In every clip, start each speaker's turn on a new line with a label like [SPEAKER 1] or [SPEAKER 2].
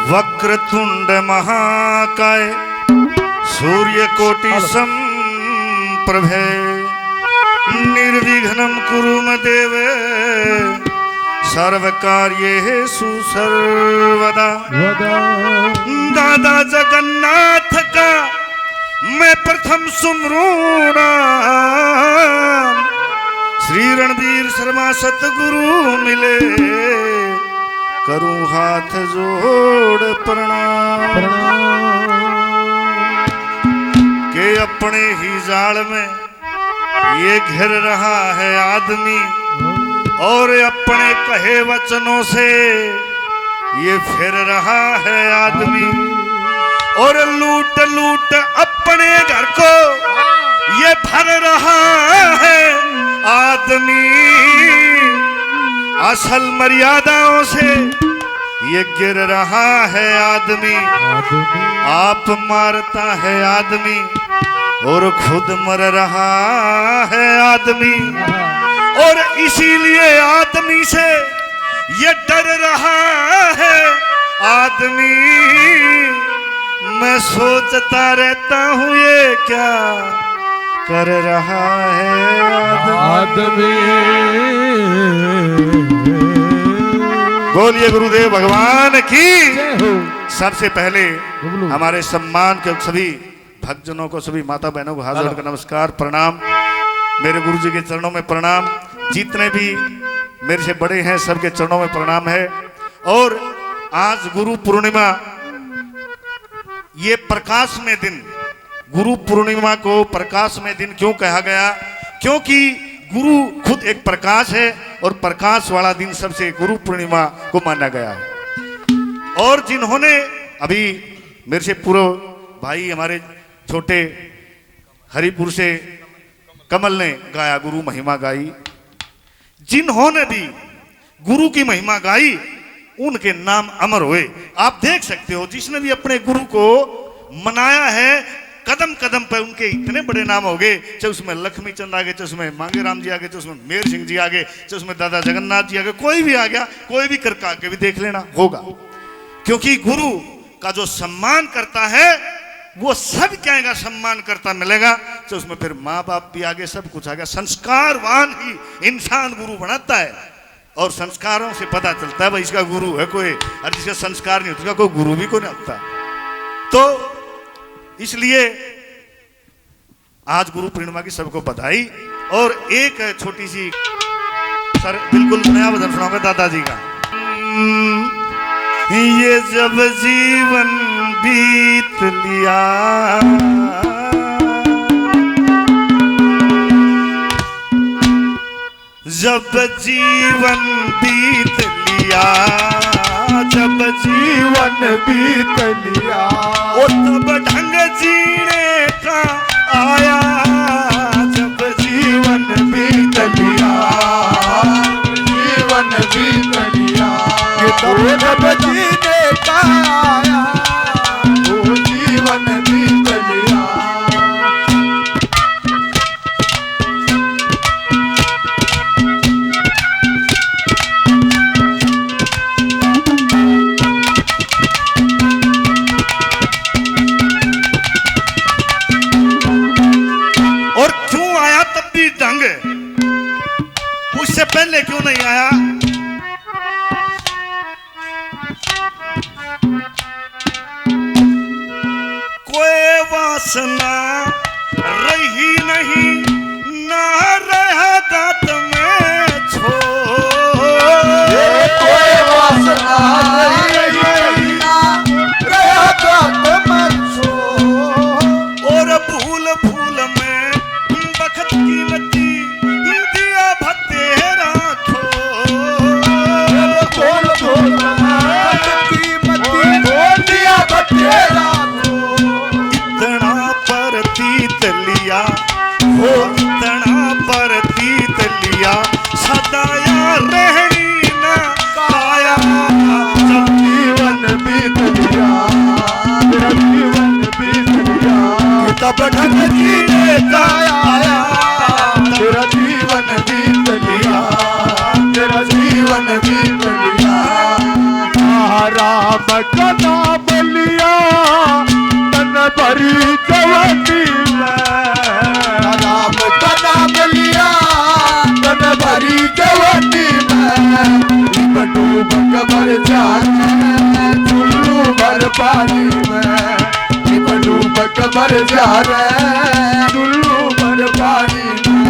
[SPEAKER 1] वक्रतुंड महाकाय सूर्यकोटि समप्रभे निर्विघ्नं कुरु मे देव सर्वकार्येषु सर्वदा। दादा जगन्नाथ का मैं प्रथम सुमरू नाम, श्री रणवीर शर्मा सतगुरु मिले करूं हाथ जोड़ प्रणाम। के अपने ही जाल में ये घिर रहा है आदमी और अपने कहे वचनों से ये फिर रहा है आदमी, और लूट लूट अपने घर को ये भर रहा है आदमी। असल मर्यादाओं से ये गिर रहा है आदमी। आप मारता है आदमी और खुद मर रहा है आदमी, और इसीलिए आदमी से ये डर रहा है आदमी। मैं सोचता रहता हूँ ये क्या कर रहा है आदमी। बोलिए गुरुदेव भगवान की। सबसे पहले हमारे सम्मान के सभी भक्तजनों को, सभी माता बहनों को हाथ जोड़कर नमस्कार प्रणाम। मेरे गुरु जी के चरणों में प्रणाम। जितने भी मेरे से बड़े हैं सबके चरणों में प्रणाम है। और आज गुरु पूर्णिमा, ये प्रकाश में दिन, गुरु पूर्णिमा को प्रकाश में दिन क्यों कहा गया? क्योंकि गुरु खुद एक प्रकाश है और प्रकाश वाला दिन सबसे गुरु पूर्णिमा को माना गया है। और जिन्होंने अभी मेरे से पूर्व भाई हमारे छोटे हरिपुर से कमल ने गाया, गुरु महिमा गाई, जिन्होंने भी गुरु की महिमा गाई उनके नाम अमर हुए। आप देख सकते हो जिसने भी अपने गुरु को मनाया है, कदम कदम पर उनके इतने बड़े नाम हो गए। चाहे उसमें लक्ष्मी चंद आ गए, चाहे उसमें मांगे राम जी आ गए, चाहे उसमें मेहर सिंह जी आ गए, चाहे उसमें दादा जगन्नाथ जी आ गए, कोई भी आ गया, कोई भी करका के भी देख लेना होगा। क्योंकि गुरु का जो सम्मान करता है वो सब कहेगा सम्मान करता मिलेगा। तो उसमें फिर माँ बाप भी आगे, सब कुछ आ गया। संस्कारवान ही इंसान गुरु बनाता है, और संस्कारों से पता चलता है भाई इसका गुरु है कोई, और जिसका संस्कार नहीं होता कोई गुरु भी को नहीं होता। तो इसलिए आज गुरु पूर्णिमा की सबको बधाई। और एक छोटी सी सर बिल्कुल नया भजन सुनाऊंगा दादाजी का। ये जब जीवन बीत लिया, जब जीवन बीत लिया, जब जीवन बीत लिया, ओ तब ढंग जीने का आया। जब जीवन बीत लिया, जीवन बीत लिया, तब जीने का आया, वो जीवन बीत लिया। और क्यों आया तब भी ढंग, उससे पहले क्यों नहीं आया? वासना रही नहीं, ना रहा दांत में छोड़। कोई वासना रही नहीं, ना रहा दांत में छोड़। और भूल भूल में बखत की मती दिया भतेरा छोड़। भूल भूल में बखत की मती दिया भतेरा
[SPEAKER 2] राम का नाम लिया तन भरी जवानी में, राम का नाम लिया तन भरी जवानी में, डूब कबर जाने चुल्लू भर पानी में, डूब कबर जा रहे चुल्लू भर पानी में।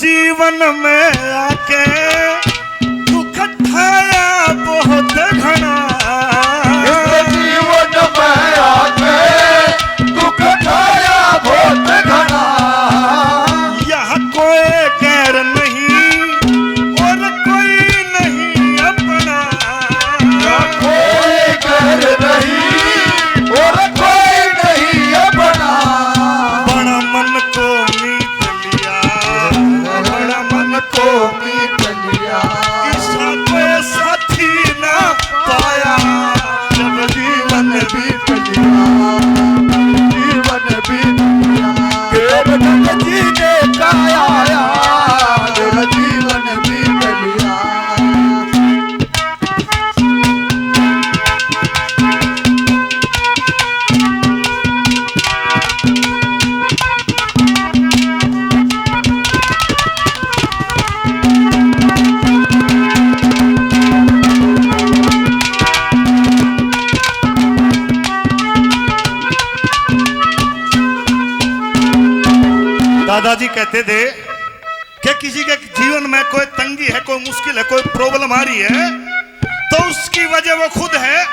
[SPEAKER 1] जीवन में आके दुख ठाया बहुत घना,
[SPEAKER 2] इस जीवन में आके दुख ठाया बहुत घना,
[SPEAKER 1] यहाँ कोई गैर नहीं और कोई नहीं अपना,
[SPEAKER 2] कोई गैर नहीं और कोई नहीं अपना,
[SPEAKER 1] बड़ा मन को मीत लिया, बड़ा मन को
[SPEAKER 2] मीत लिया,
[SPEAKER 1] इसका कोई साथी ना पाया, जब जीवन
[SPEAKER 2] बीत लिया, जीवन बीत लिया, केवल जीने का आया, मेरा जीवन बीत लिया।
[SPEAKER 1] दादाजी कहते थे कि किसी के जीवन में कोई तंगी है, कोई मुश्किल है, कोई प्रॉब्लम आ रही है तो उसकी वजह वो खुद है,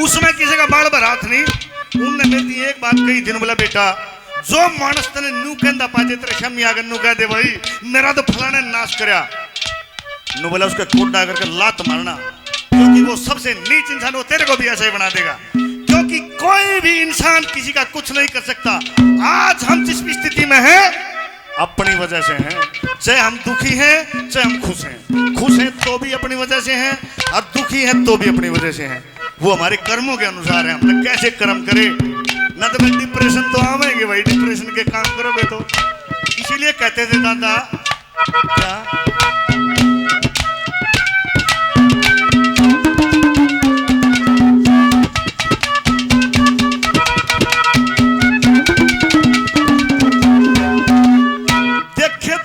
[SPEAKER 1] उसमें किसी का बाल बरात नहीं। उनने मेरी एक बात कही थी, बोला बेटा जो मानस तने नू कहता पाजे तेरे शमी आगर नू कह दे भाई मेरा तो फलाने नाश करया, नू बोला उसका कोटा करके लात मारना, क्योंकि वो सबसे नीच इंसान, वो तेरे को भी ऐसा ही बना देगा, क्योंकि कोई भी इंसान किसी का कुछ नहीं कर सकता। आज हम जिस स्थिति में हैं अपनी वजह से हैं, चाहे हम दुखी हैं चाहे हम खुश हैं, खुश हैं तो भी अपनी वजह से हैं और दुखी हैं तो भी अपनी वजह से हैं, वो हमारे कर्मों के अनुसार है, हमने कैसे कर्म करे। ना तो भाई डिप्रेशन तो आवेंगे भाई, डिप्रेशन के काम करोगे तो, इसीलिए कहते थे दादा क्या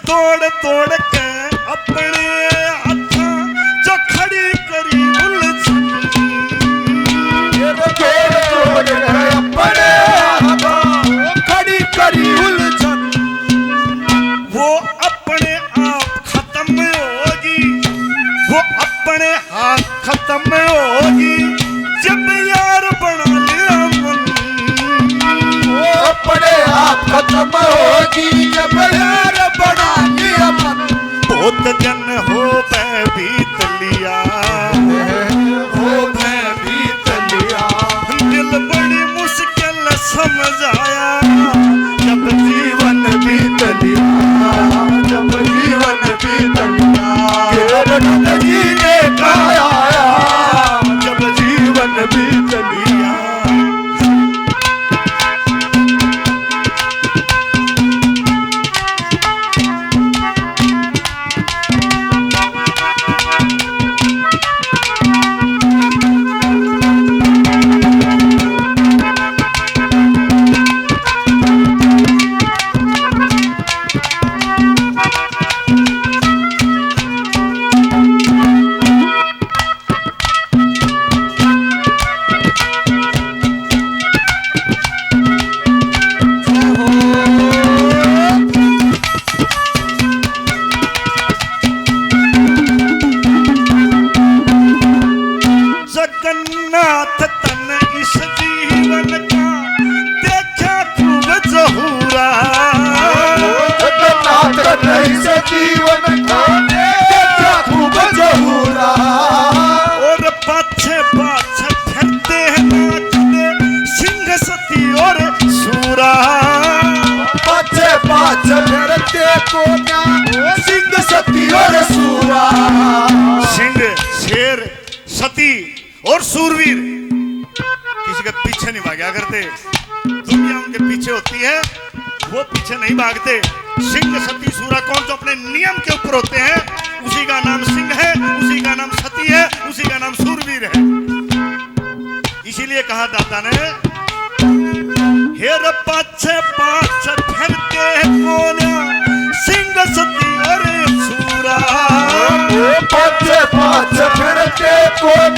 [SPEAKER 1] तोड़ तोड़ के अपने हाथा जो खड़ी करी उलझन,
[SPEAKER 2] तोड़ तोड़ के अपने हाथा खड़ी करी उलझन,
[SPEAKER 1] वो अपने आप खत्म होगी, वो अपने हाथ खत्म होगी जब यार बना लिया मन,
[SPEAKER 2] वो अपने आप खत्म होगी जब यार बना लिया मन,
[SPEAKER 1] बहुत जन हो मैं बीत लिया,
[SPEAKER 2] हो मैं बीत लिया,
[SPEAKER 1] दिल बड़ी मुश्किल समझ आया
[SPEAKER 2] जब जीवन बीत लिया, जब जीवन बीत लिया, केवल जीने का आया, जब जीवन बीत लिया।
[SPEAKER 1] जगन्नाथ तन इस जीवन का देखा खूब जहूरा,
[SPEAKER 2] जगन्नाथ तन इस जीवन का देखा खूब जहूरा,
[SPEAKER 1] और पाछे पाछे फिरते हैं नाचते सिंह सती और सूरा,
[SPEAKER 2] पाछे पाछे फिरते को सिंह सती और सूरा,
[SPEAKER 1] सिंह शेर, सती और सूरवीर किसी के पीछे नहीं भागा करते। दुनिया उनके पीछे होती है, वो पीछे नहीं भागते। सिंह सती सूरा कौन जो अपने नियम के ऊपर होते हैं, उसी का नाम सिंह है, उसी का नाम सती है, उसी का नाम सूरवीर है। इसीलिए कहा दाता ने, हेर पाछे पाछ फिरते कौन सिंह सती अरे सूरा,
[SPEAKER 2] पाछे पाछ फिरते कौन